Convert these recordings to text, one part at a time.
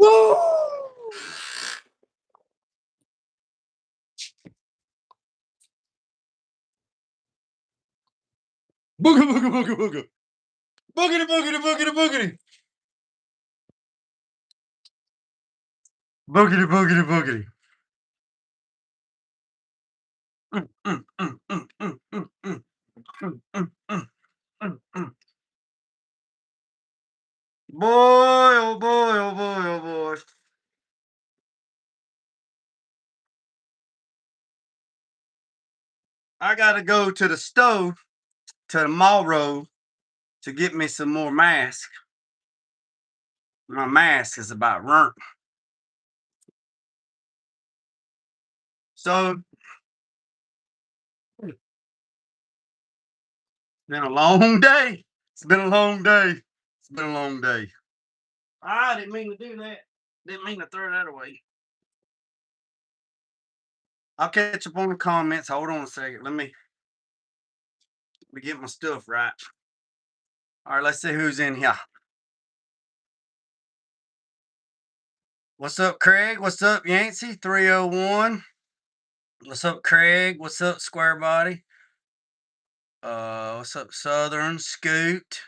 Woo! Boogie, boogie, boogie, boogie. Boogity, boogity, boogity, boogity. Boogity, boogity, boogity. Mm, mm, mm, mm, mm, mm, mm, mm, mm, mm, mm, mm. Boy, oh boy, oh boy, oh boy. I gotta go to the stove, to the mall road, to get me some more mask. My mask is about burnt. So, it's been a long day. It's been a long day. It's been a long day. I didn't mean to do that. Didn't mean to throw that away. I'll catch up on the comments. Hold on a second. Let me get my stuff right. All right, let's see who's in here. What's up, Craig? What's up, Yancey? 301. What's up, Craig? What's up, Square Body? What's up, Southern Scoot?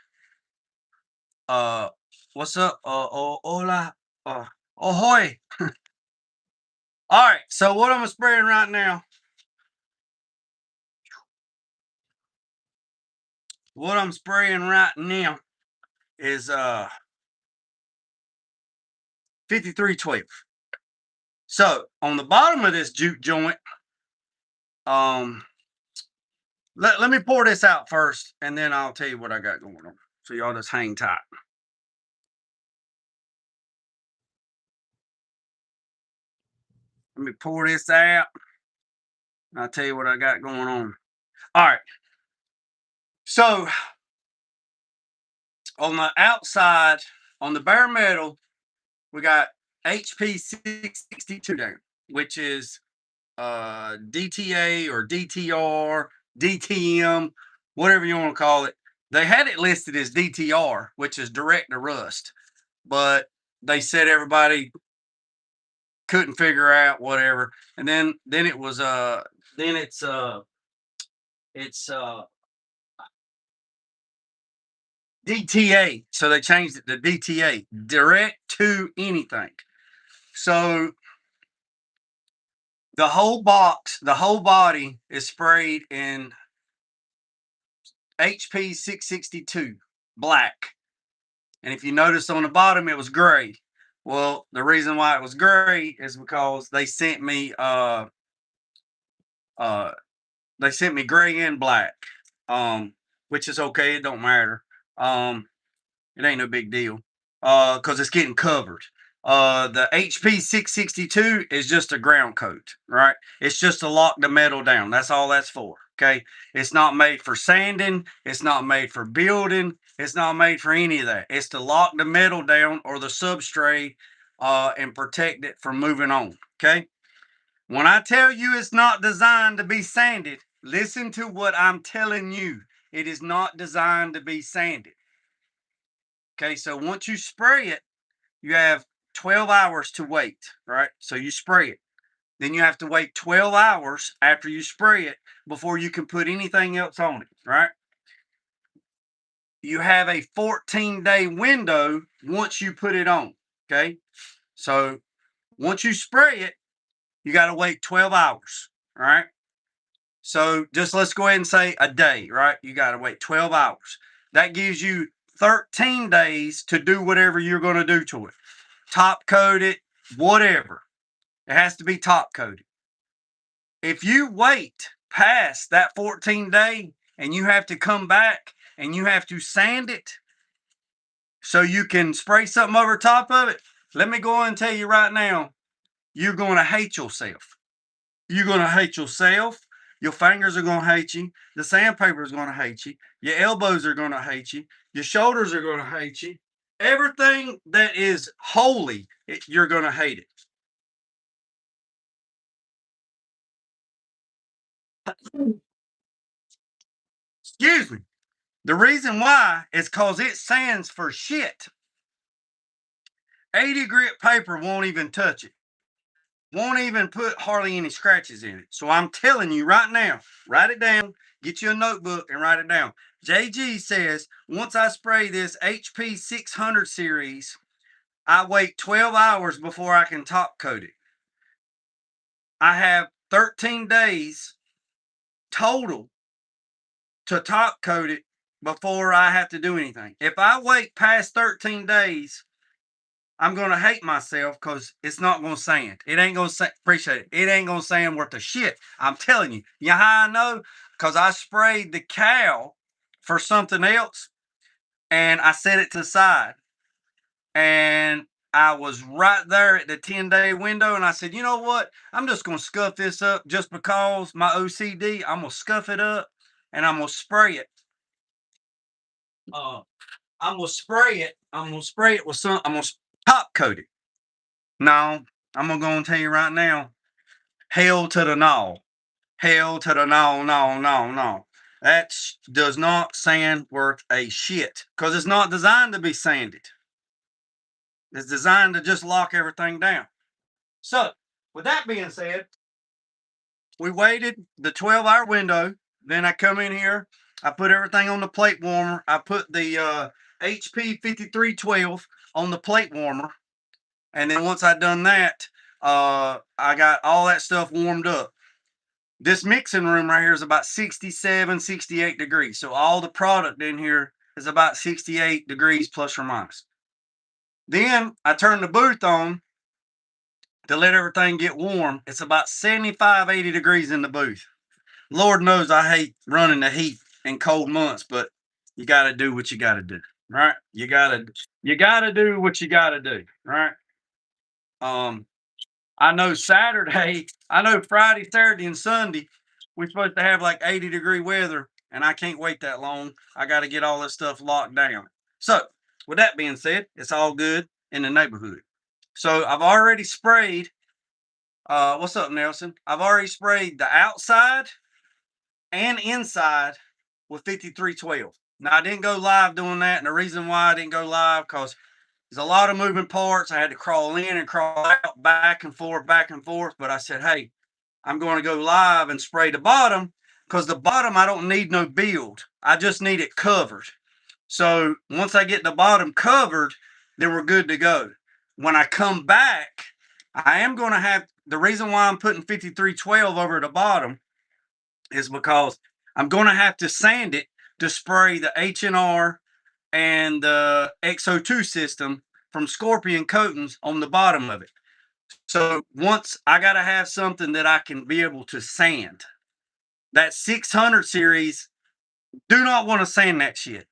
Uh, what's up? Hola. Ahoy. All right, so what I'm spraying right now. What I'm spraying right now is 5312. So on the bottom of this juke joint, let me pour this out first, and then I'll tell you what I got going on. So y'all just hang tight. Let me pour this out. And I'll tell you what I got going on. All right. So on the outside, on the bare metal, we got HP-662 down, which is DTA or DTR, DTM, whatever you want to call it. They had it listed as DTR, which is direct to rust, but they said everybody couldn't figure out whatever. And then it was then it's DTA. So they changed it to DTA, direct to anything. So the whole box, the whole body is sprayed in HP-662 black. And if you notice on the bottom, it was gray. Well, the reason why it was gray is because they sent me gray and black. Which is okay, it don't matter. It ain't no big deal. Because it's getting covered. The HP-662 is just a ground coat, right? It's just to lock the metal down. That's all that's for. Okay. It's not made for sanding. It's not made for building. It's not made for any of that. It's to lock the metal down or the substrate and protect it from moving on. Okay. When I tell you it's not designed to be sanded, listen to what I'm telling you. It is not designed to be sanded. Okay, so once you spray it, you have 12 hours to wait, right? So you spray it. Then you have to wait 12 hours after you spray it before you can put anything else on it, right? You have a 14-day window once you put it on, okay? So once you spray it, you got to wait 12 hours, all right? So just let's go ahead and say a day, right? You got to wait 12 hours. That gives you 13 days to do whatever you're going to do to it. Top coat it, whatever. It has to be top coated. If you wait past that 14-day and you have to come back and you have to sand it so you can spray something over top of it, let me go and tell you right now, you're going to hate yourself. You're going to hate yourself. Your fingers are going to hate you. The sandpaper is going to hate you. Your elbows are going to hate you. Your shoulders are going to hate you. Everything that is holy, you're going to hate it. Excuse me. The reason why is because it stands for shit. 80 grit paper won't even touch it. Won't even put hardly any scratches in it. So I'm telling you right now, write it down, get you a notebook and write it down. JG says, once I spray this HP-600 series, I wait 12 hours before I can top coat it. I have 13 days total to top coat it before I have to do anything. If I wait past 13 days, I'm going to hate myself because it's not going to sand. It ain't going to sand. Appreciate it. It ain't going to sand worth a shit. I'm telling you. You know how I know? Because I sprayed the cow for something else and I set it to the side. And I was right there at the 10-day window. And I said, you know what? I'm just going to scuff this up just because my OCD. I'm going to scuff it up and I'm going to spray it. I'm going to spray it. I'm going to spray it with some. I'm going to top coat it. No, I'm going to tell you right now, hell to the no. Hell to the no, no, no, no. That does not sand worth a shit because it's not designed to be sanded. It's designed to just lock everything down. So, with that being said, we waited the 12-hour window. Then I come in here. I put everything on the plate warmer. I put the HP-5312 on the plate warmer. And then once I done that, I got all that stuff warmed up. This mixing room right here is about 67, 68 degrees. So all the product in here is about 68 degrees plus or minus. Then I turn the booth on to let everything get warm. It's about 75, 80 degrees in the booth. Lord knows I hate running the heat in cold months, but you got to do what you got to do, right? You got to do what you got to do, right? I know Friday, Saturday, and Sunday, we're supposed to have like 80-degree weather, and I can't wait that long. I got to get all this stuff locked down. So, with that being said, it's all good in the neighborhood. So, I've already sprayed. What's up, Nelson? I've already sprayed the outside and inside with 5312. Now, I didn't go live doing that, and the reason why I didn't go live because there's a lot of moving parts. I had to crawl in and crawl out, back and forth, back and forth. But I said, hey, I'm going to go live and spray the bottom because the bottom, I don't need no build. I just need it covered. So once I get the bottom covered, then we're good to go. When I come back, I am going to have, the reason why I'm putting 5312 over the bottom is because I'm going to have to sand it to spray the H&R and the XO2 system from Scorpion Coatings on the bottom of it. So once I got to have something that I can be able to sand. That 600 series, do not want to sand that shit.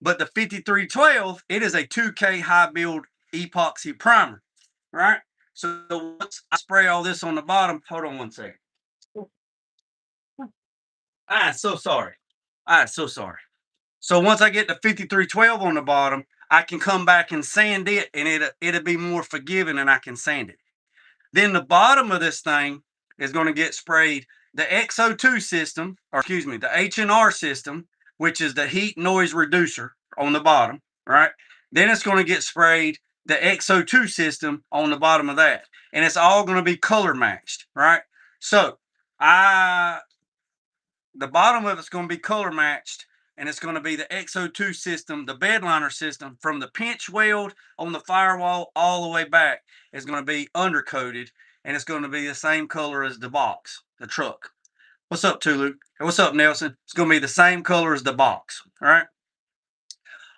But the 5312, it is a 2K high build epoxy primer, right? So once I spray all this on the bottom, hold on one second. I'm so sorry. I'm so sorry. So once I get the 5312 on the bottom, I can come back and sand it, and it'll be more forgiving, and I can sand it. Then the bottom of this thing is going to get sprayed the XO2 system, or excuse me, the H&R system, which is the heat noise reducer on the bottom, right? Then it's going to get sprayed the XO2 system on the bottom of that, and it's all going to be color matched, right? So the bottom of it's going to be color matched, and it's going to be the XO2 system, the bedliner system, from the pinch weld on the firewall all the way back is going to be undercoated, and it's going to be the same color as the box, the truck. What's up, Tulu? What's up, Nelson? It's going to be the same color as the box, all right?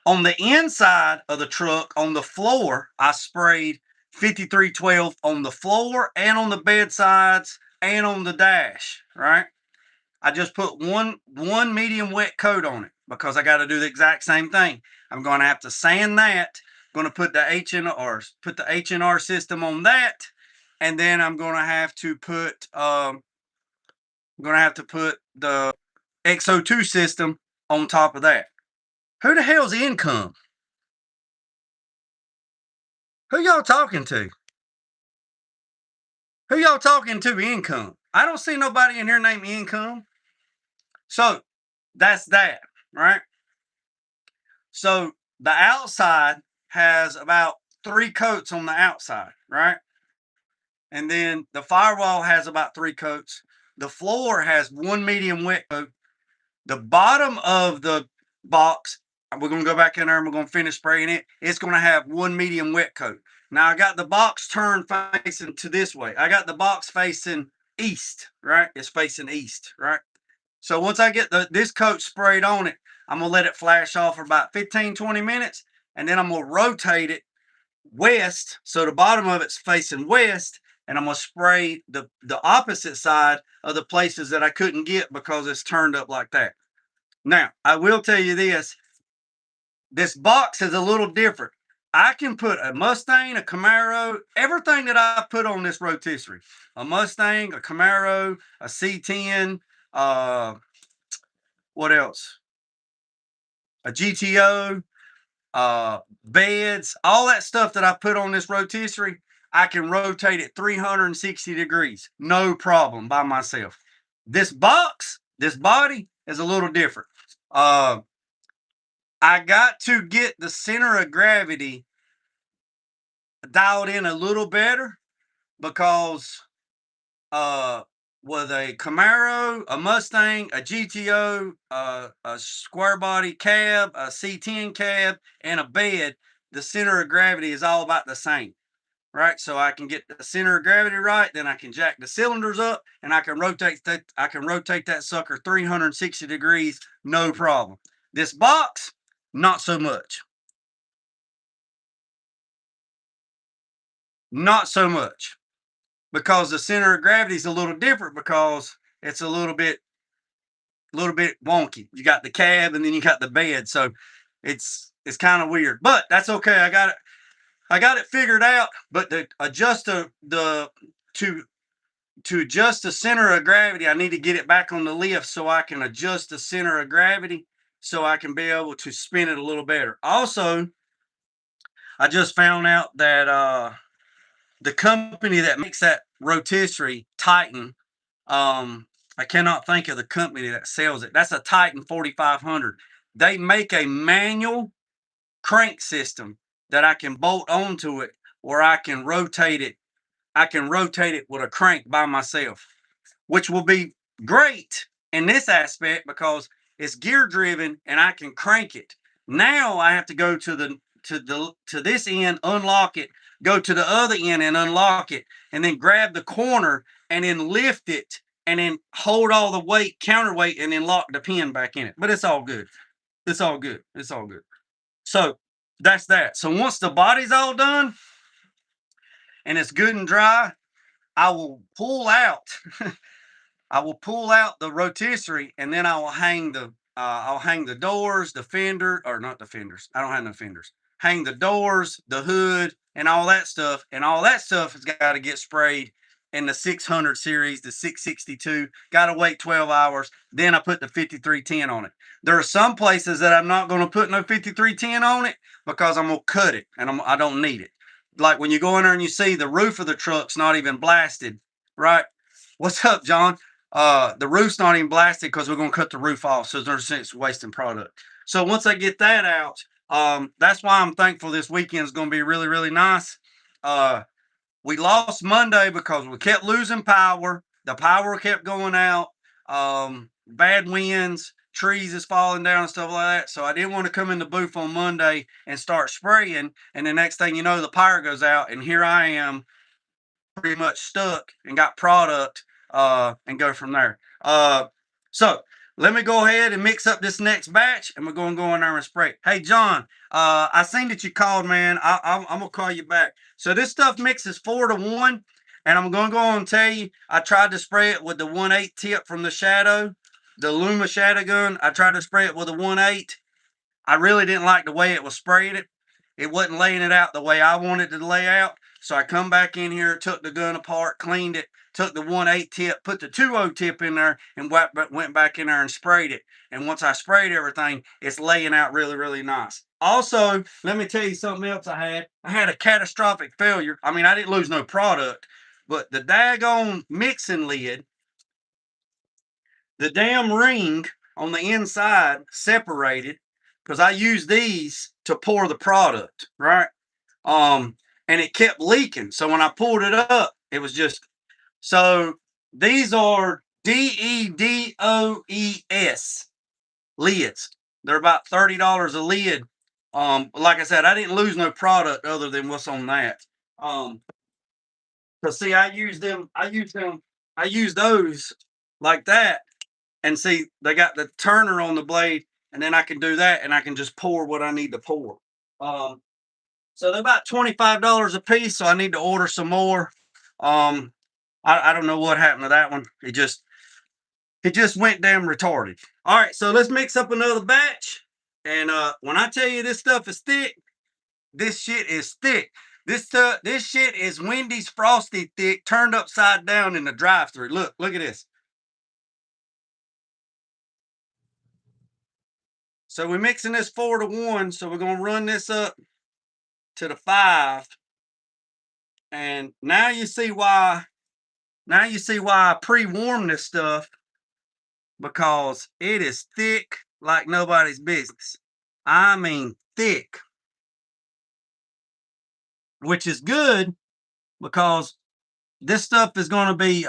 On the inside of the truck, on the floor, I sprayed 5312 on the floor and on the bedsides and on the dash, right? I just put one medium wet coat on it because I got to do the exact same thing. I'm going to have to sand that. I'm going to put the H&R system on that, and then I'm going to have to put the XO2 system on top of that. Who the hell's Income? Who y'all talking to? Who y'all talking to? Income? I don't see nobody in here named Income. So that's that, right? So the outside has about 3 coats on the outside, right? And then the firewall has about 3 coats. The floor has 1 medium wet coat. The bottom of the box, we're going to go back in there and we're going to finish spraying it. It's going to have 1 medium wet coat. Now I got the box turned facing to this way. I got the box facing east, right? It's facing east, right? So once I get this coat sprayed on it, I'm going to let it flash off for about 15, 20 minutes. And then I'm going to rotate it west. So the bottom of it's facing west. And I'm going to spray the opposite side of the places that I couldn't get because it's turned up like that. Now, I will tell you this box is a little different. I can put a Mustang, a Camaro, everything that I put on this rotisserie, a Mustang, a Camaro, a C10, what else? A GTO, beds, all that stuff that I put on this rotisserie, I can rotate it 360 degrees, no problem by myself. This box, this body is a little different. I got to get the center of gravity dialed in a little better because with a Camaro, a Mustang, a GTO, a square body cab, a C10 cab, and a bed, the center of gravity is all about the same, right? So I can get the center of gravity right, then I can jack the cylinders up, and I can rotate that. I can rotate that sucker 360 degrees, no problem. This box, not so much. Not so much. Because the center of gravity is a little different because it's a little bit wonky. You got the cab and then you got the bed, so it's kind of weird, but that's okay. I got it figured out. But to adjust to adjust the center of gravity, I need to get it back on the lift so I can adjust the center of gravity so I can be able to spin it a little better. Also, I just found out that the company that makes that rotisserie, Titan, I cannot think of the company that sells it. That's a Titan 4500. They make a manual crank system that I can bolt onto it where I can rotate it. I can rotate it with a crank by myself, which will be great in this aspect because it's gear driven and I can crank it. Now I have to go to this end, unlock it, go to the other end and unlock it, and then grab the corner and then lift it and then hold all the weight, counterweight, and then lock the pin back in it. But it's all good. It's all good. It's all good. So that's that. So once the body's all done and it's good and dry, I will pull out I will pull out the rotisserie and then I'll hang the doors, the fender, or not the fenders. I don't have no fenders. Hang the doors, the hood, and all that stuff. And all that stuff has got to get sprayed in the 600 series, the 662. Got to wait 12 hours. Then I put the 5310 on it. There are some places that I'm not going to put no 5310 on it because I'm going to cut it and I don't need it. Like when you go in there and you see the roof of the truck's not even blasted, right? What's up, John? The roof's not even blasted because we're going to cut the roof off. So there's no sense wasting product. So once I get that out, that's why I'm thankful this weekend is going to be really, really nice. We lost Monday because we kept losing power. The power kept going out. Bad winds, trees is falling down and stuff like that. So I didn't want to come in the booth on Monday and start spraying. And the next thing you know, the power goes out. And here I am pretty much stuck and got product and go from there. So let me go ahead and mix up this next batch and we're going to go in there and spray. Hey, John, I seen that you called, man. I'm going to call you back. So this stuff mixes 4-to-1 and I'm going to go on and tell you, I tried to spray it with the 1/8 tip from the Shadow, the Luma Shadow gun. I tried to spray it with a 1/8. I really didn't like the way it was spraying it. It wasn't laying it out the way I wanted it to lay out. So I come back in here, took the gun apart, cleaned it, took the 1/8 tip, put the 2/0 tip in there, and went back in there and sprayed it. And once I sprayed everything, it's laying out really, really nice. Also, let me tell you something else I had. I had a catastrophic failure. I mean, I didn't lose no product, but the daggone mixing lid, the damn ring on the inside separated because I use these to pour the product, right? and it kept leaking. So when I pulled it up, it was just so these are DEDOES lids. They're about $30 a lid. Like I said, I didn't lose no product other than what's on that. Cause see, I use those like that. And see, they got the turner on the blade, and then I can do that and I can just pour what I need to pour. Um, so they're about $25 a piece. So I need to order some more. Um, I don't know what happened to that one. It just went damn retarded. All right, so let's mix up another batch. And when I tell you this stuff is thick, this shit is thick. This shit is Wendy's frosty thick turned upside down in the drive-through. Look at this. So we're mixing this 4-to-1. So we're gonna run this up to the 5. And now you see why. Now you see why I pre-warm this stuff, because it is thick like nobody's business. I mean thick, which is good because this stuff is going to be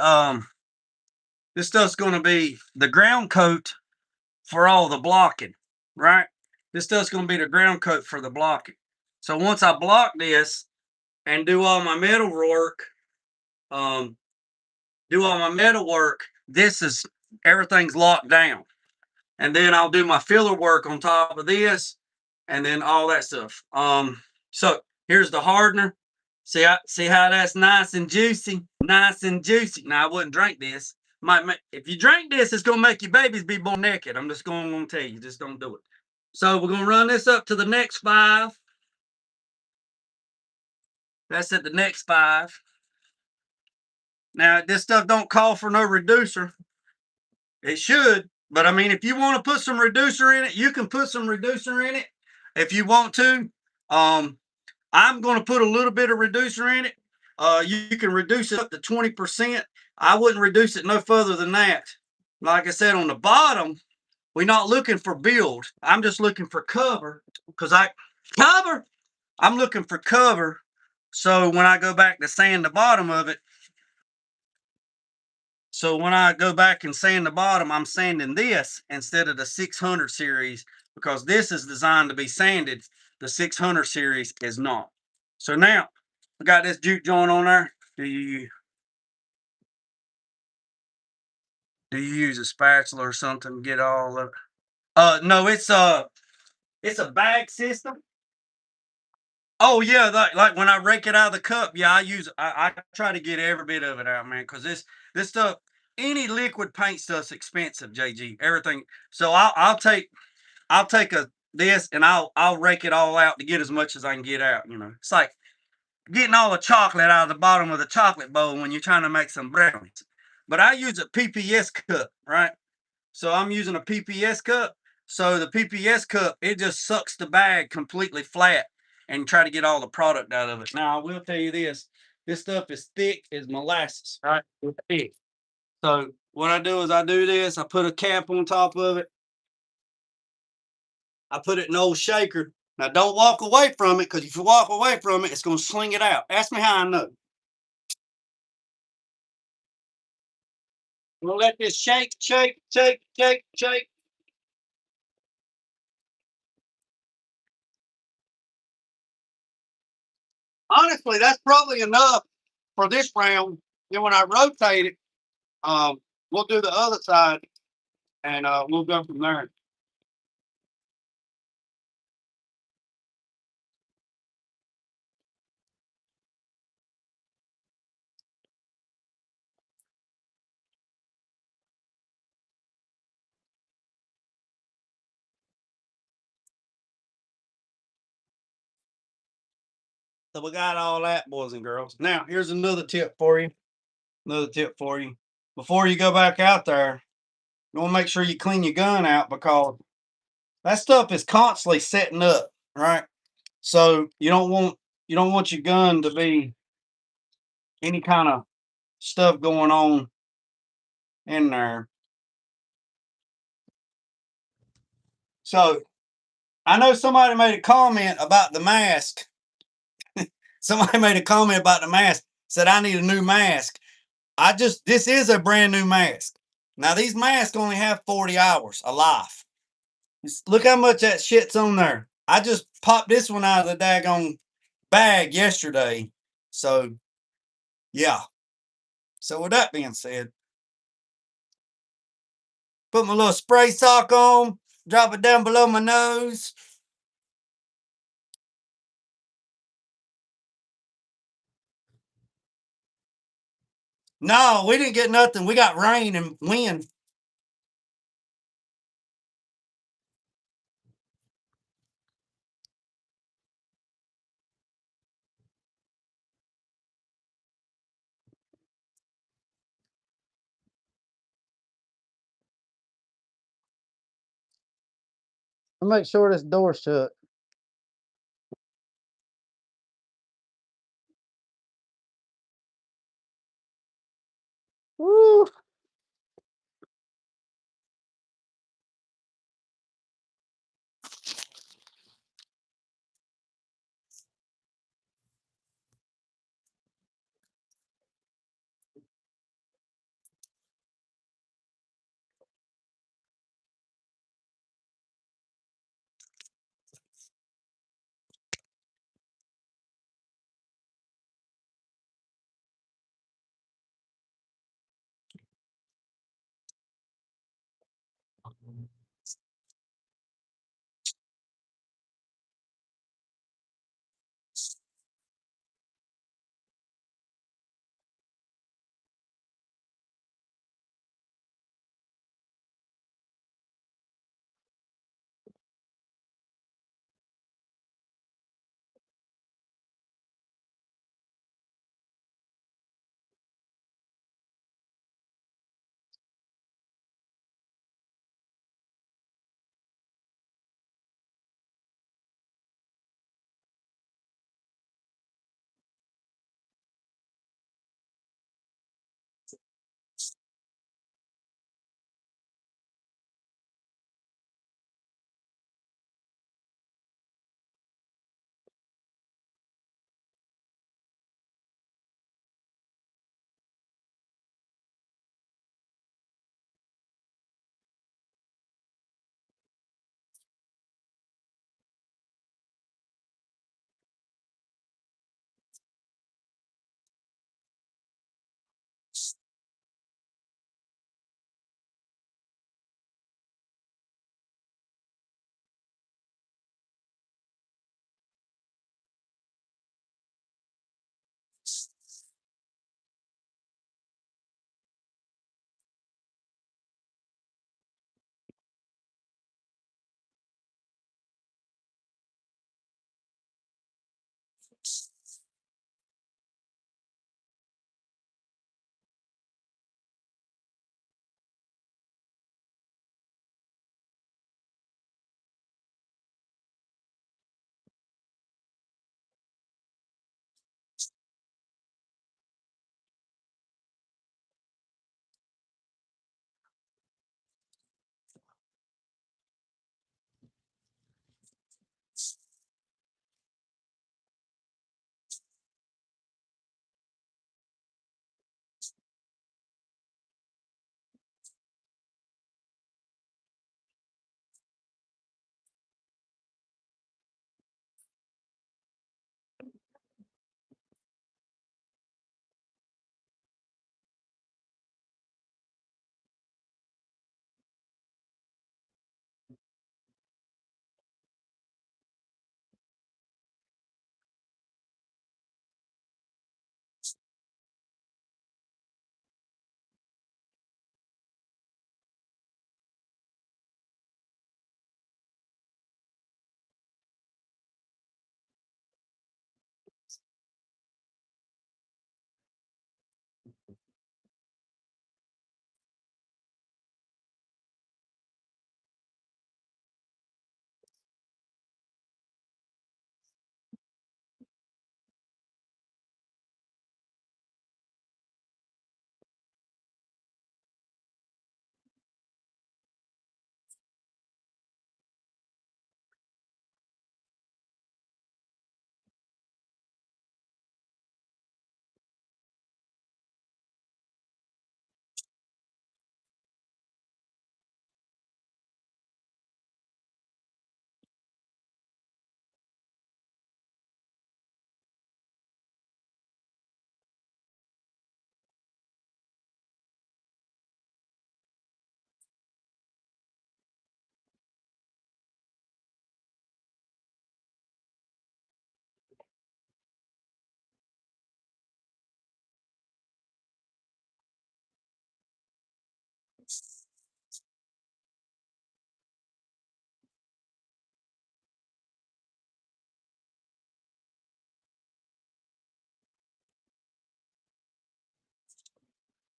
this stuff's going to be the ground coat for all the blocking, right? This stuff's going to be the ground coat for the blocking. So once I block this and do all my metal work, um, this is everything's locked down. And then I'll do my filler work on top of this, and then all that stuff. So here's the hardener. See how that's nice and juicy, nice and juicy. Now I wouldn't drink this. If you drink this, it's gonna make your babies be born naked. I'm just gonna tell you, just don't do it. So we're gonna run this up to the next 5. That's at the next 5. Now this stuff don't call for no reducer. It should, but I mean, if you want to put some reducer in it, you can put some reducer in it if you want to. I'm going to put a little bit of reducer in it. You can reduce it up to 20%. I wouldn't reduce it no further than that. Like I said, on the bottom, we're not looking for build. I'm just looking for cover because I'm looking for cover. So when I go back to sand the bottom of it, so when I go back and sand the bottom, I'm sanding this instead of the 600 series because this is designed to be sanded. The 600 series is not. So now I got this juke joint on there. Do you use a spatula or something to get all of it? No, it's a bag system. Oh yeah, like when I rake it out of the cup, yeah, I try to get every bit of it out, man, because this stuff, any liquid paint stuff's expensive, JG. Everything. So I'll take a this and I'll rake it all out to get as much as I can get out. You know, it's like getting all the chocolate out of the bottom of the chocolate bowl when you're trying to make some brownies. But I use a PPS cup, right? So I'm using a PPS cup. So the PPS cup, it just sucks the bag completely flat and try to get all the product out of it. Now I will tell you this stuff is thick as molasses, right? It's thick. So what I do is I do this, I put a cap on top of it. I put it in an old shaker. Now don't walk away from it, because if you walk away from it, it's going to sling it out. Ask me how I know. We'll let this shake, shake, shake, shake, shake. Honestly, that's probably enough for this round. Then when I rotate it, we'll do the other side, and we'll go from there. So we got all that, boys and girls. Now, here's another tip for you. Another tip for you. Before you go back out there, you want to make sure you clean your gun out, because that stuff is constantly setting up, right? So you don't want your gun to be any kind of stuff going on in there. So I know somebody made a comment about the mask. Somebody made a comment about the mask, said I need a new mask. This is a brand new mask. Now these masks only have 40 hours of life. Look how much that shit's on there. I just popped this one out of the daggone bag yesterday. So yeah. So with that being said, put my little spray sock on, drop it down below my nose. No, we didn't get nothing. We got rain and wind. I'll make sure this door's shut. Woo!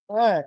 All right.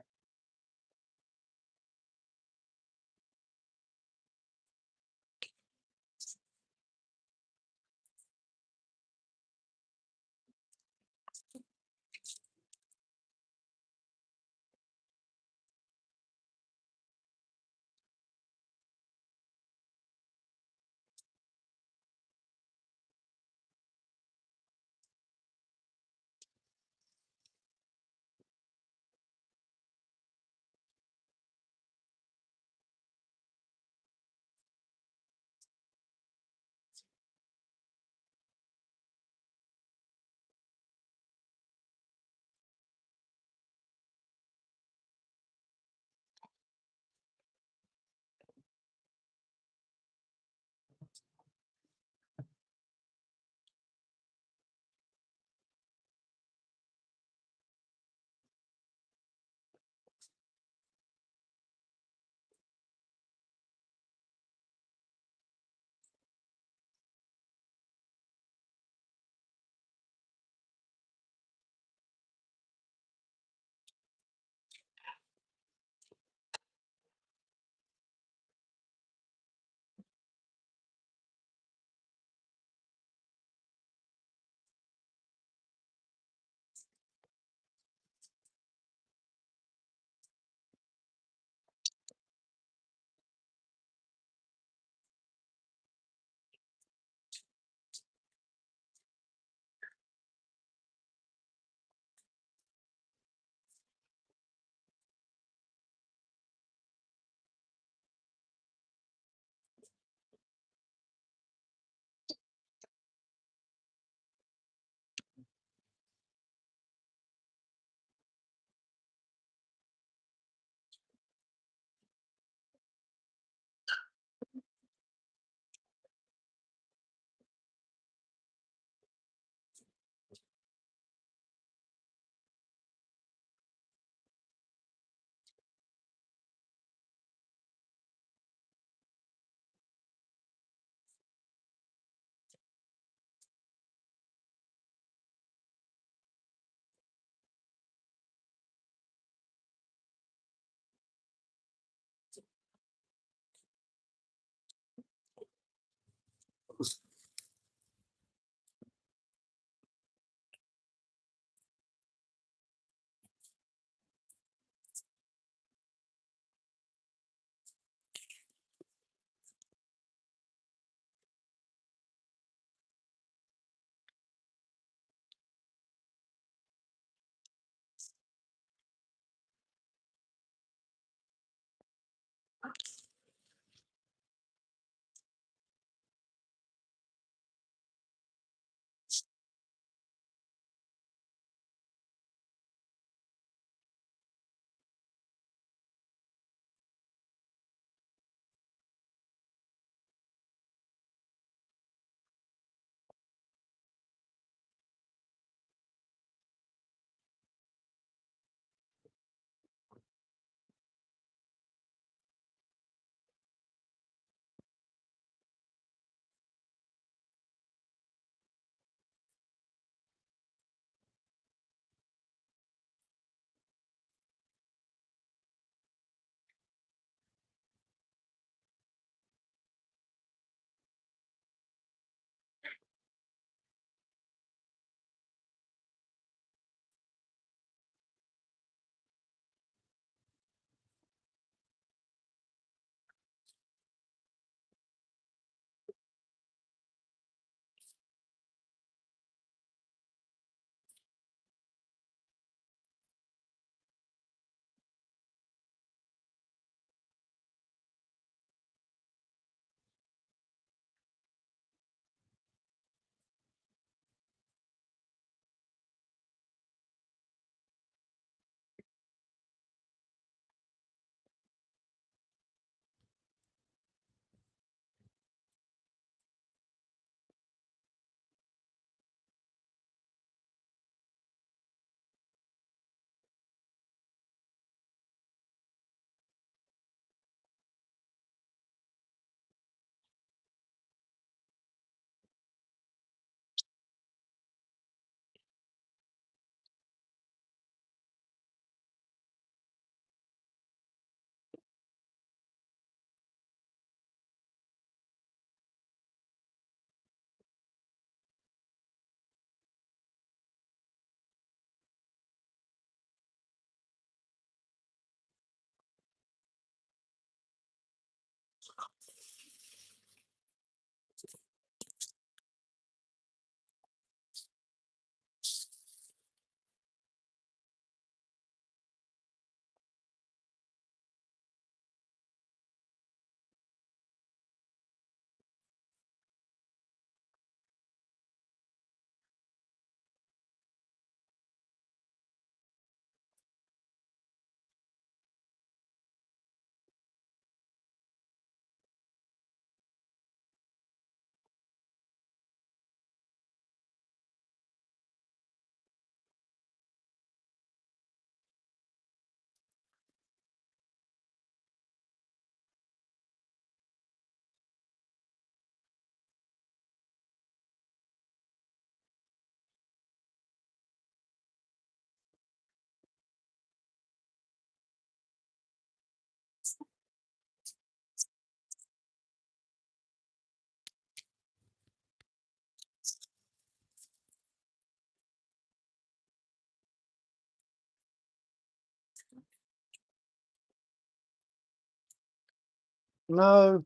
No,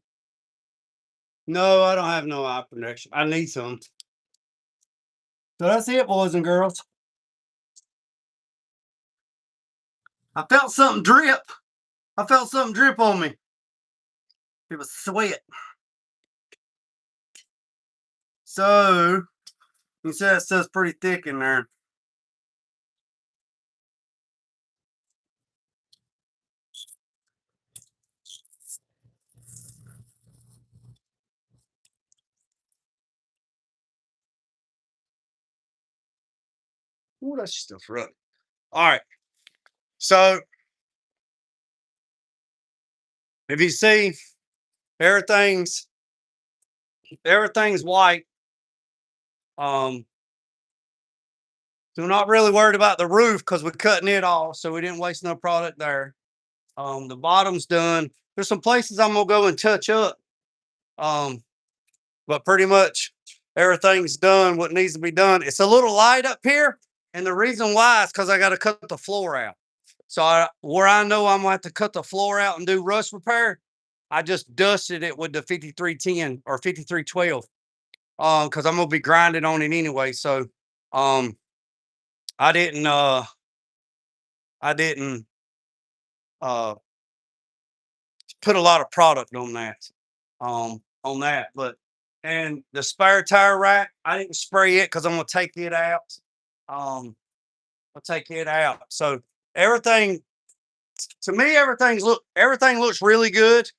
no, I don't have no eye protection. I need some. So that's it, boys and girls. I felt something drip. I felt something drip on me. It was sweat. So you said it stuff's pretty thick in there. Ooh, that stuff's rough. All right. So if you see everything's everything's white. Um, so we're not really worried about the roof because we're cutting it off, so we didn't waste no product there. The bottom's done. There's some places I'm gonna go and touch up. Um, but pretty much everything's done what needs to be done. It's a little light up here, and the reason why is because I got to cut the floor out. So where I know I'm gonna have to cut the floor out and do rust repair, I just dusted it with the 5310 or 5312. Because I'm gonna be grinding on it anyway. So um I didn't I didn't uh put a lot of product on that. But and the spare tire rack, I didn't spray it because I'm gonna take it out. I'll take it out. So everything to me, everything looks really good.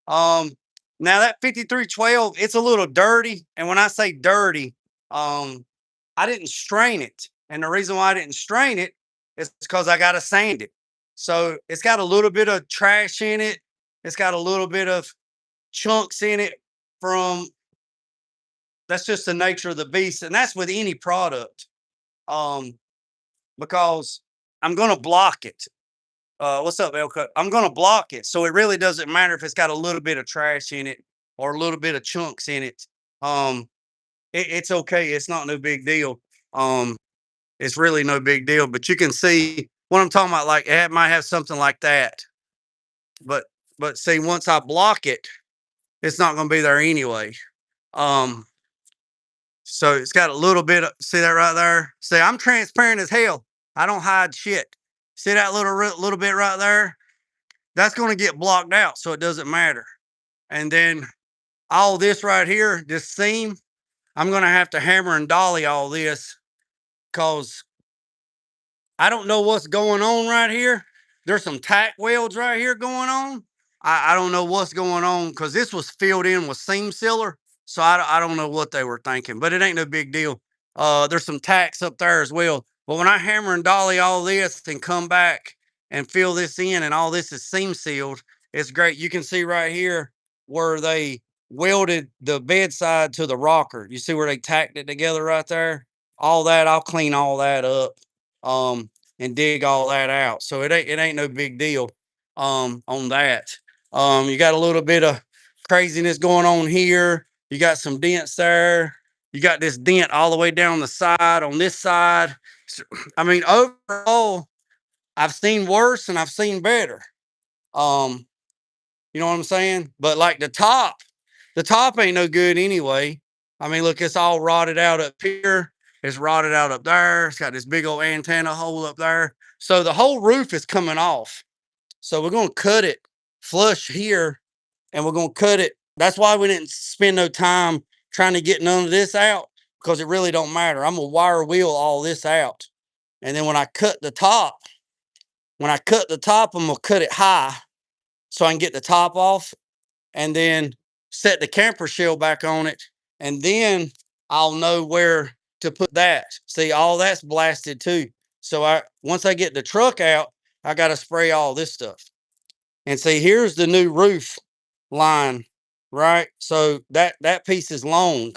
Um, Now that 5312, it's a little dirty, and when I say dirty, um, I didn't strain it, and the reason why I didn't strain it is because I got to sand it. So it's got a little bit of trash in it. It's got a little bit of chunks in it from. That's just the nature of the beast, and that's with any product. Um, because I'm gonna block it. What's up, Elka? I'm gonna block it, so it really doesn't matter if it's got a little bit of trash in it or a little bit of chunks in it. Um, it's okay. It's not no big deal. Um, it's really no big deal. But you can see what I'm talking about. Like it might have something like that, but see, once I block it, it's not gonna be there anyway. Um, so it's got a little bit of see that right there. See, I'm transparent as hell. I don't hide shit. See that little bit right there? That's going to get blocked out, so it doesn't matter. And then all this right here, this seam, I'm going to have to hammer and dolly all this because I don't know what's going on right here. There's some tack welds right here going on. I don't know what's going on because this was filled in with seam sealer. So I don't know what they were thinking, but it ain't no big deal. There's some tacks up there as well. But when I hammer and dolly all this and come back and fill this in and all this is seam sealed, it's great. You can see right here where they welded the bedside to the rocker. You see where they tacked it together right there? All that, I'll clean all that up. Um, and dig all that out. So it ain't no big deal on that. You got a little bit of craziness going on here. You got some dents there. You got this dent all the way down the side on this side. I mean, overall, I've seen worse and I've seen better. Um, you know what I'm saying? But like the top ain't no good anyway. I mean, look, it's all rotted out up here. It's rotted out up there. It's got this big old antenna hole up there. So the whole roof is coming off. So we're going to cut it flush here and we're going to cut it. That's why we didn't spend no time trying to get none of this out because it really don't matter. I'm going to wire wheel all this out. And then when I cut the top, I'm going to cut it high so I can get the top off and then set the camper shell back on it. And then I'll know where to put that. See, all that's blasted too. So once I get the truck out, I got to spray all this stuff. And see, here's the new roof line, right? So that piece is long,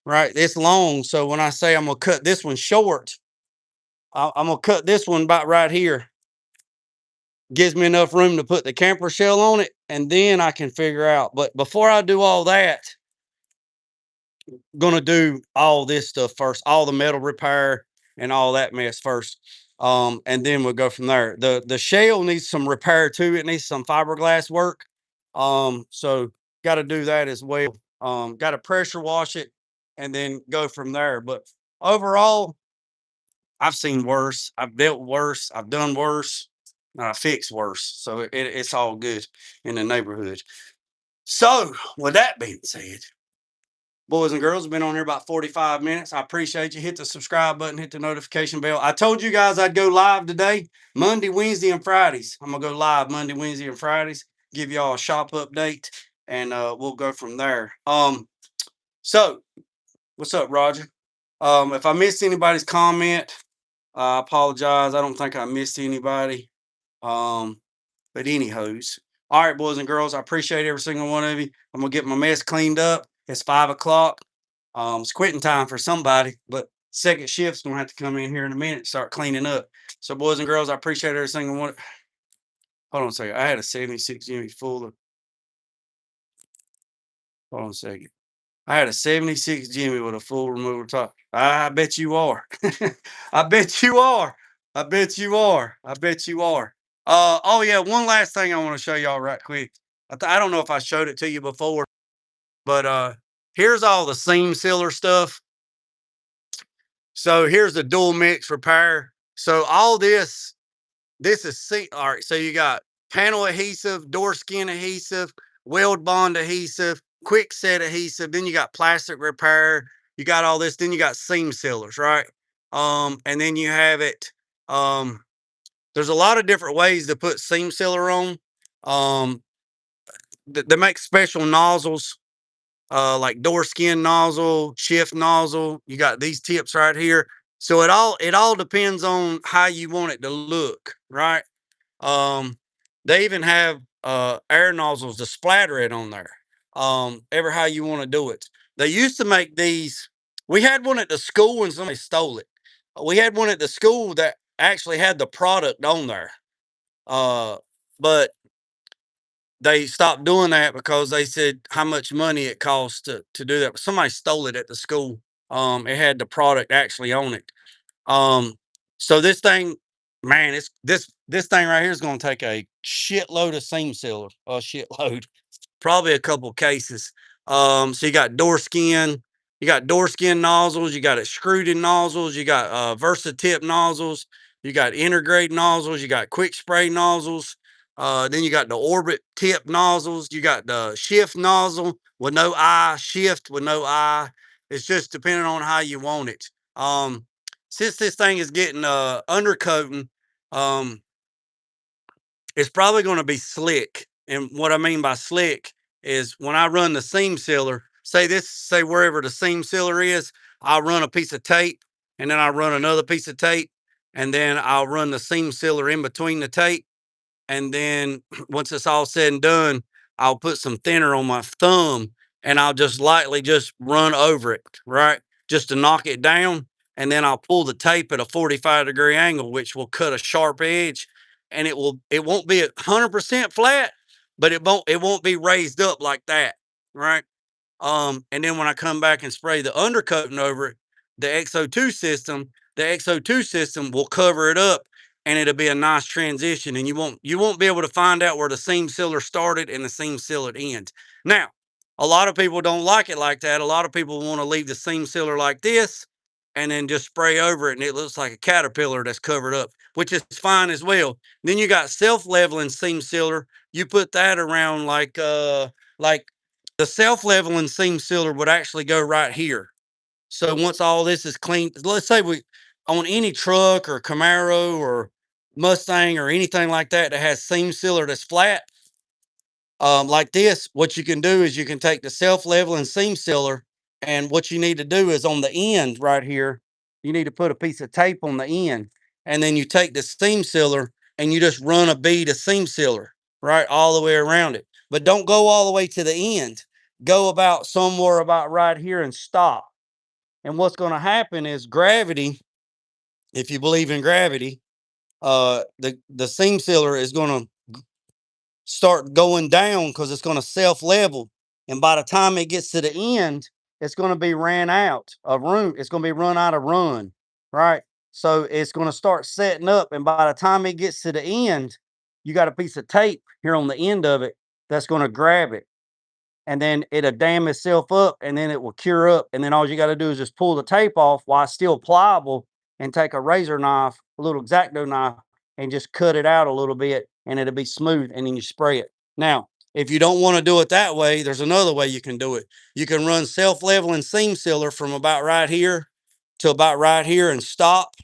right? It's long. So when I say I'm gonna cut this one short, I'm gonna cut this one about right here. Gives me enough room to put the camper shell on it, and then I can figure out. But before I do all that, I'm gonna do all this stuff first, all the metal repair and all that mess first. And then we'll go from there. The shell needs some repair too. It needs some fiberglass work. So got to do that as well. Got to pressure wash it and then go from there. But overall, I've seen worse. I've dealt worse. I've done worse. And I fixed worse. So it's all good in the neighborhood. So with that being said, boys and girls, have been on here about 45 minutes. I appreciate you. Hit the subscribe button, hit the notification bell. I told you guys I'd go live today, Monday, Wednesday, and Fridays. I'm going to go live Monday, Wednesday, and Fridays, give y'all a shop update, and we'll go from there. So what's up, Roger? If I missed anybody's comment, I apologize. I don't think I missed anybody. But anyhows, all right, boys and girls, I appreciate every single one of you. I'm gonna get my mess cleaned up. It's 5 o'clock. It's quitting time for somebody, but second shift's gonna have to come in here in a minute and start cleaning up. So, boys and girls, I appreciate every single one. Hold on a second. I had a 76 Jimmy full of. Hold on a second. I had a 76 Jimmy with a full removal top. I bet you are. I bet you are. I bet you are. I bet you are. Oh yeah, one last thing I want to show y'all right quick. I don't know if I showed it to you before, but here's all the seam sealer stuff. So here's the dual mix repair. So all this is all right. So you got panel adhesive, door skin adhesive, weld bond adhesive, quick set adhesive. Then you got plastic repair. You got all this. Then you got seam sealers, right? And then you have it. There's a lot of different ways to put seam sealer on. Um, they make special nozzles, like door skin nozzle, shift nozzle. You got these tips right here. So it all depends on how you want it to look, right? They even have air nozzles to splatter it on there. Ever how you want to do it. They used to make these. We had one at the school and somebody stole it. We had one at the school that actually had the product on there. But they stopped doing that because they said how much money it costs to do that. But somebody stole it at the school. It had the product actually on it. Um, so this thing, man, it's this thing right here is going to take a shitload of seam sealer, a shitload, probably a couple cases. So you got door skin nozzles, you got extruded nozzles, you got versatip nozzles, you got integrate nozzles, you got quick spray nozzles. Then you got the orbit tip nozzles, you got the shift nozzle with no eye, shift with no eye. It's just depending on how you want it. Since this thing is getting undercoating, um, it's probably going to be slick. And what I mean by slick is when I run the seam sealer, say wherever the seam sealer is, I'll run a piece of tape and then I'll run another piece of tape and then I'll run the seam sealer in between the tape. And then once it's all said and done, I'll put some thinner on my thumb and I'll just lightly just run over it, right? Just to knock it down. And then I'll pull the tape at a 45-degree angle, which will cut a sharp edge. And it won't be 100% flat, but it won't be raised up like that, right? And then when I come back and spray the undercoating over it, the XO2 system will cover it up and it'll be a nice transition. And you won't be able to find out where the seam sealer started and the seam sealer ends. Now, a lot of people don't like it like that. A lot of people want to leave the seam sealer like this and then just spray over it and it looks like a caterpillar that's covered up, which is fine as well. Then you got self-leveling seam sealer. You put that around like the self-leveling seam sealer would actually go right here. So once all this is clean, let's say we on any truck or Camaro or Mustang or anything like that that has seam sealer that's flat, like this, what you can do is you can take the self-leveling seam sealer, and what you need to do is on the end right here, you need to put a piece of tape on the end, and then you take the seam sealer and you just run a bead of seam sealer right all the way around it. But don't go all the way to the end. Go about somewhere about right here and stop. And what's going to happen is gravity, if you believe in gravity, the seam sealer is going to start going down because it's going to self level. And by the time it gets to the end, it's going to be ran out of room. It's going to be run out of run, right? So it's going to start setting up. And by the time it gets to the end, you got a piece of tape here on the end of it. that's going to grab it, and then it'll dam itself up, and then it will cure up. And then all you got to do is just pull the tape off while it's still pliable, and take a razor knife, a little X-Acto knife, and just cut it out a little bit, and it'll be smooth. And then you spray it. Now, if you don't want to do it that way, there's another way you can do it. You can run self-leveling seam sealer from about right here to about right here and stop.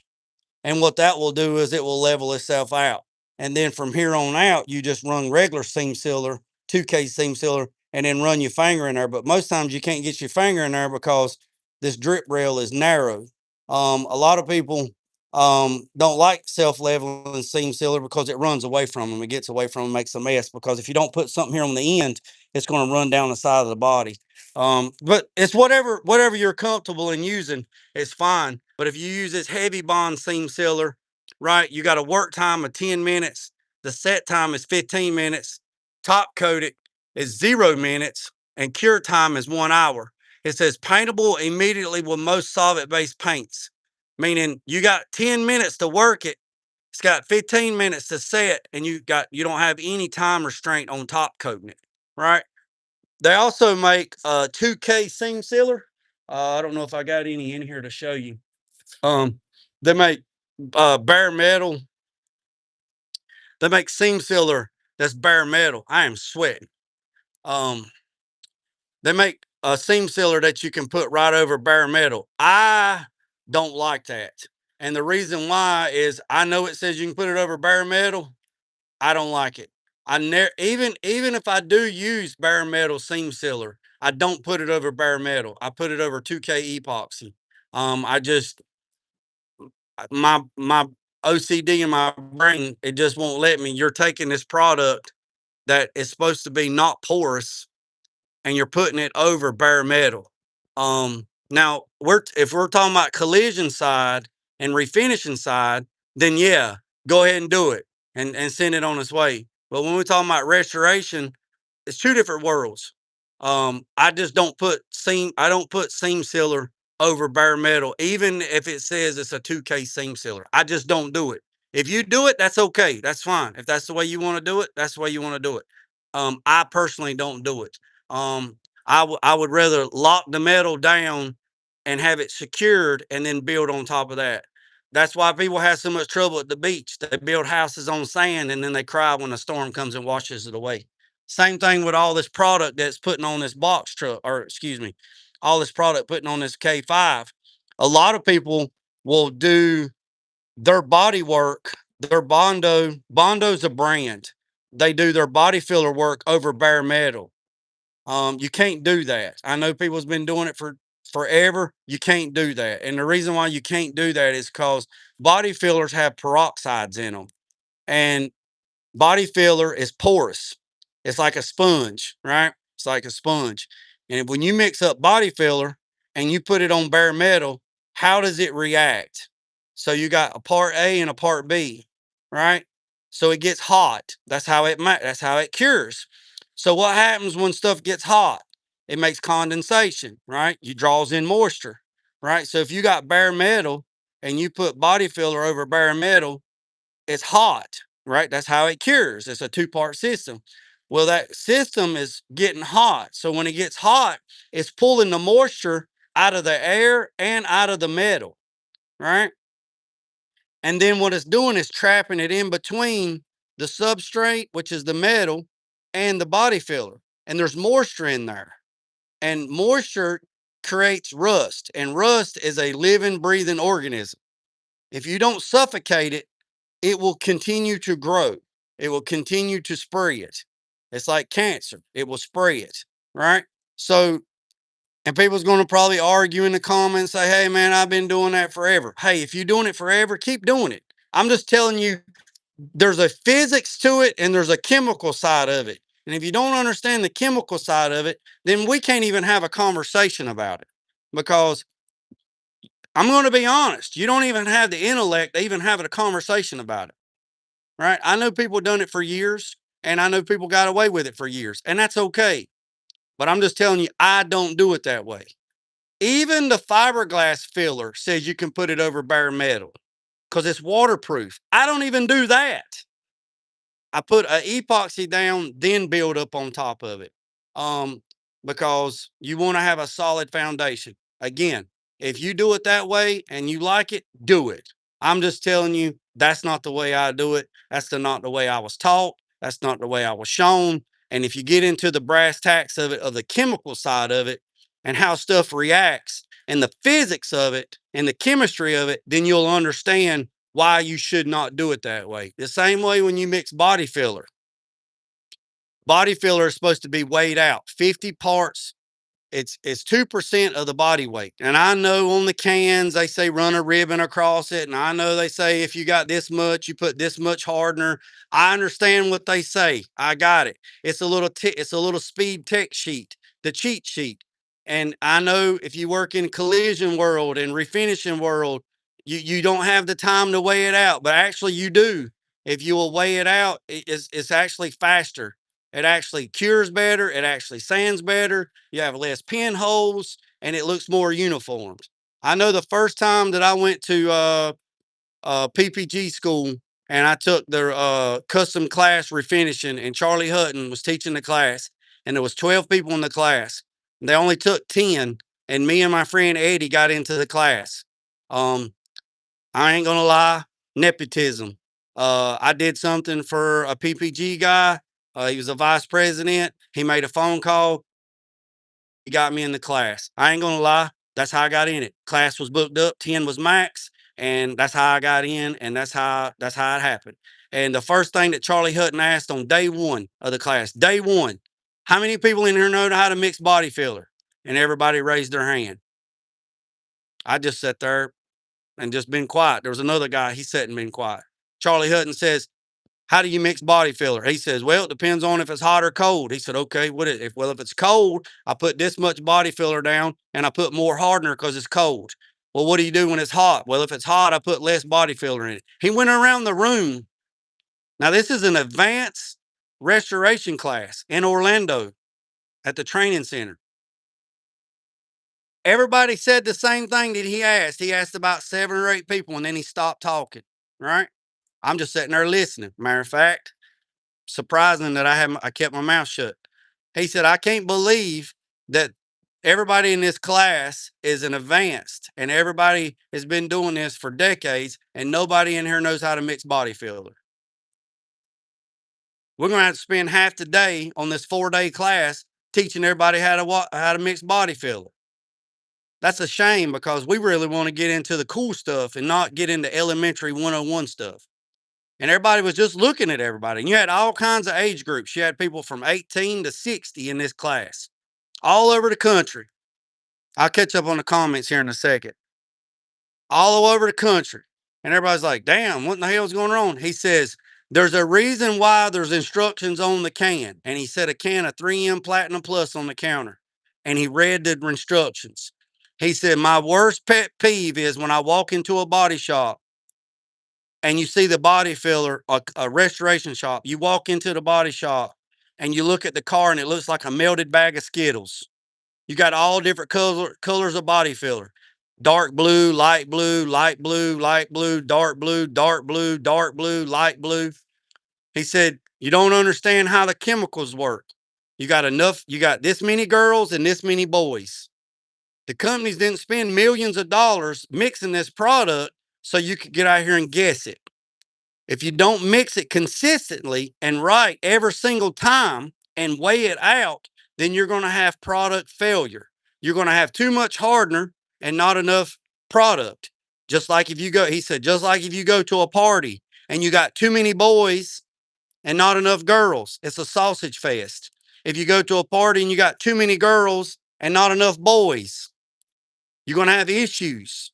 And what that will do is it will level itself out. And then from here on out, you just run regular seam sealer, 2K seam sealer, and then run your finger in there. But most times you can't get your finger in there because this drip rail is narrow. A lot of people don't like self-leveling seam sealer because it runs away from them. It gets away from them, makes a mess. Because if you don't put something here on the end, it's going to run down the side of the body. But it's whatever you're comfortable in using, it's fine. But if you use this heavy bond seam sealer, right, you got a work time of 10 minutes. The set time is 15 minutes. Top coated is 0 minutes, and cure time is 1 hour. It says paintable immediately with most solvent-based paints, meaning you got 10 minutes to work it. It's got 15 minutes to set, and you don't have any time restraint on top coating it, right? They also make 2K seam sealer. I don't know if I got any in here to show you. They make bare metal. They make seam sealer that's bare metal. I am sweating. Um, they make a seam sealer that you can put right over bare metal. I don't like that. And the reason why is I know it says you can put it over bare metal. I don't like it. I never even if I do use bare metal seam sealer, I don't put it over bare metal. I put it over 2K epoxy. I just my OCD in my brain, it just won't let me. You're taking this product that is supposed to be not porous, and you're putting it over bare metal. Now if we're talking about collision side and refinishing side, then yeah, go ahead and do it and send it on its way. But when we're talking about restoration, it's two different worlds. I just I don't put seam sealer over bare metal, even if it says it's a 2K seam sealer. I just don't do it. If you do it, that's okay. That's fine. If that's the way you want to do it, that's the way you want to do it. I personally don't do it. I would rather lock the metal down and have it secured and then build on top of that. That's why people have so much trouble at the beach. They build houses on sand and then they cry when a storm comes and washes it away. Same thing with all this product that's putting on this box truck, or excuse me, all this product putting on this K5. A lot of people will do their body work, their Bondo's a brand. They do their body filler work over bare metal. You can't do that. I know people's been doing it for forever. You can't do that. And the reason why you can't do that is because body fillers have peroxides in them. And body filler is porous. It's like a sponge, right? It's like a sponge. And when you mix up body filler and you put it on bare metal, how does it react? So you got a part A and a part B, right? So it gets hot. That's how it cures. So what happens when stuff gets hot? It makes condensation, right? You draws in moisture, right? So if you got bare metal and you put body filler over bare metal, it's hot, right? That's how it cures. It's a two-part system. Well, that system is getting hot. So when it gets hot, it's pulling the moisture out of the air and out of the metal, right? And then what it's doing is trapping it in between the substrate, which is the metal, and the body filler. And there's moisture in there. And moisture creates rust. And rust is a living, breathing organism. If you don't suffocate it, it will continue to grow. It will continue to spray it. It's like cancer. It will spray it, right? So, and people's going to probably argue in the comments, say, hey, man, I've been doing that forever. Hey, if you're doing it forever, keep doing it. I'm just telling you, there's a physics to it and there's a chemical side of it. And if you don't understand the chemical side of it, then we can't even have a conversation about it. Because I'm going to be honest, you don't even have the intellect to even have a conversation about it. Right? I know people done it for years, and I know people got away with it for years, and that's okay. But I'm just telling you, I don't do it that way. Even the fiberglass filler says you can put it over bare metal because it's waterproof. I don't even do that. I put a epoxy down, then build up on top of it. Um, because you want to have a solid foundation. Again, if you do it that way and you like it, do it. I'm just telling you, that's not the way I do it. Not the way I was taught. That's not the way I was shown. And if you get into the brass tacks of it, of the chemical side of it, and how stuff reacts, and the physics of it, and the chemistry of it, then you'll understand why you should not do it that way. The same way when you mix body filler. Body filler is supposed to be weighed out 50 parts. It's 2% of the body weight. And I know on the cans they say run a ribbon across it, and I know they say if you got this much, you put this much hardener. I understand what they say. I got it. It's a little speed tech sheet, the cheat sheet. And I know if you work in collision world and refinishing world, you don't have the time to weigh it out, but actually you do. If you will weigh it out, it's actually faster. It actually cures better. It actually sands better. You have less pinholes, and it looks more uniform. I know the first time that I went to PPG school and I took their custom class refinishing, and Charlie Hutton was teaching the class, and there was 12 people in the class. They only took 10, and me and my friend Eddie got into the class. Um, I ain't gonna lie, nepotism. I did something for a PPG guy. He was a vice president. He made a phone call. He got me in the class. I ain't gonna lie, that's how I got in it. Class was booked up, 10 was max, and that's how I got in, and that's how it happened. And the first thing that Charlie Hutton asked on day one of the class, day one, how many people in here know how to mix body filler? And everybody raised their hand. I just sat there and just been quiet. There was another guy, he sat and been quiet. Charlie Hutton says, how do you mix body filler? He says, well, it depends on if it's hot or cold. He said, okay, if it's cold, I put this much body filler down and I put more hardener because it's cold. Well, what do you do when it's hot? Well, if it's hot, I put less body filler in it. He went around the room. Now, this is an advanced restoration class in Orlando at the training center. Everybody said the same thing that he asked. He asked about 7 or 8 people, and then he stopped talking, right? I'm just sitting there listening. Matter of fact, surprising that I kept my mouth shut. He said, I can't believe that everybody in this class is an advanced, and everybody has been doing this for decades, and nobody in here knows how to mix body filler. We're going to have to spend half the day on this 4-day class teaching everybody how to mix body filler. That's a shame, because we really want to get into the cool stuff and not get into elementary 101 stuff. And everybody was just looking at everybody. And you had all kinds of age groups. You had people from 18 to 60 in this class, all over the country. I'll catch up on the comments here in a second. All over the country. And everybody's like, damn, what in the hell's going on? He says, there's a reason why there's instructions on the can. And he said a can of 3M Platinum Plus on the counter. And he read the instructions. He said, my worst pet peeve is when I walk into a body shop and you see the body filler, a restoration shop. You walk into the body shop and you look at the car and it looks like a melted bag of Skittles. You got all different colors of body filler. Dark blue, light blue, light blue, light blue, dark blue, dark blue, dark blue, light blue. He said, you don't understand how the chemicals work. You got this many girls and this many boys. The companies didn't spend millions of dollars mixing this product so you could get out here and guess it. If you don't mix it consistently and right every single time and weigh it out, then you're going to have product failure. You're going to have too much hardener and not enough product. He said, just like if you go to a party and you got too many boys and not enough girls, it's a sausage fest. If you go to a party and you got too many girls and not enough boys, you're going to have issues.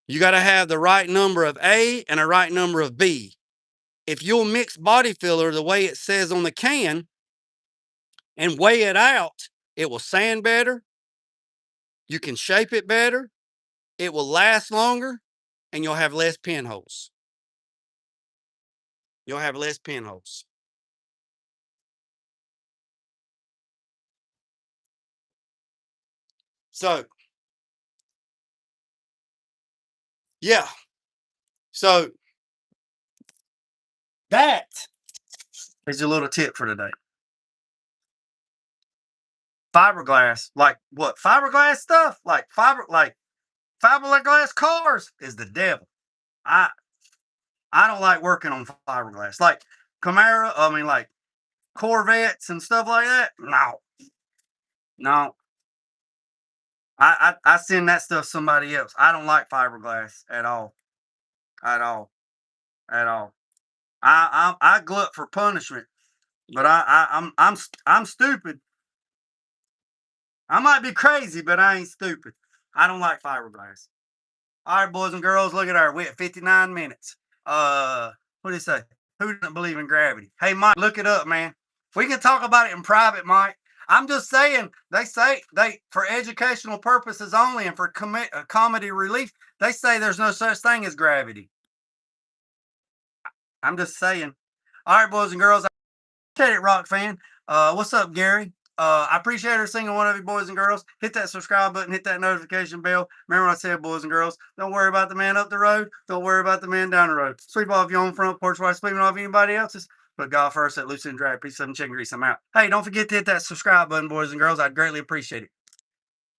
You got to have the right number of A and a right number of B. If you'll mix body filler the way it says on the can and weigh it out, it will sand better. You can shape it better. It will last longer, and you'll have less pinholes. You'll have less pinholes. So, yeah. So that Here's a little tip for today. Fiberglass, like what? Fiberglass stuff, like fiberglass cars, is the devil. I I don't like working on fiberglass, like Camaro. I mean, like Corvettes and stuff like that. No, no. I send that stuff to somebody else. I don't like fiberglass at all, at all, at all. I glut for punishment, but I'm stupid. I might be crazy, but I ain't stupid. I don't like fiberglass. All right, boys and girls, look at our we at 59 minutes. What do you say? Who doesn't believe in gravity? Hey, Mike, look it up, man. We can talk about it in private, Mike. I'm just saying they say they for educational purposes only and for comedy relief. They say there's no such thing as gravity. I'm just saying. All right, boys and girls. Teddy Rock fan. What's up, Gary? I appreciate every single one of you, boys and girls. Hit that subscribe button, hit that notification bell. Remember what I said, boys and girls. Don't worry about the man up the road. Don't worry about the man down the road. Sweep off your own front porch while sweeping off anybody else's. Put God first at loose and dry. Peace, and chicken grease. I'm out. Hey, don't forget to hit that subscribe button, boys and girls. I'd greatly appreciate it.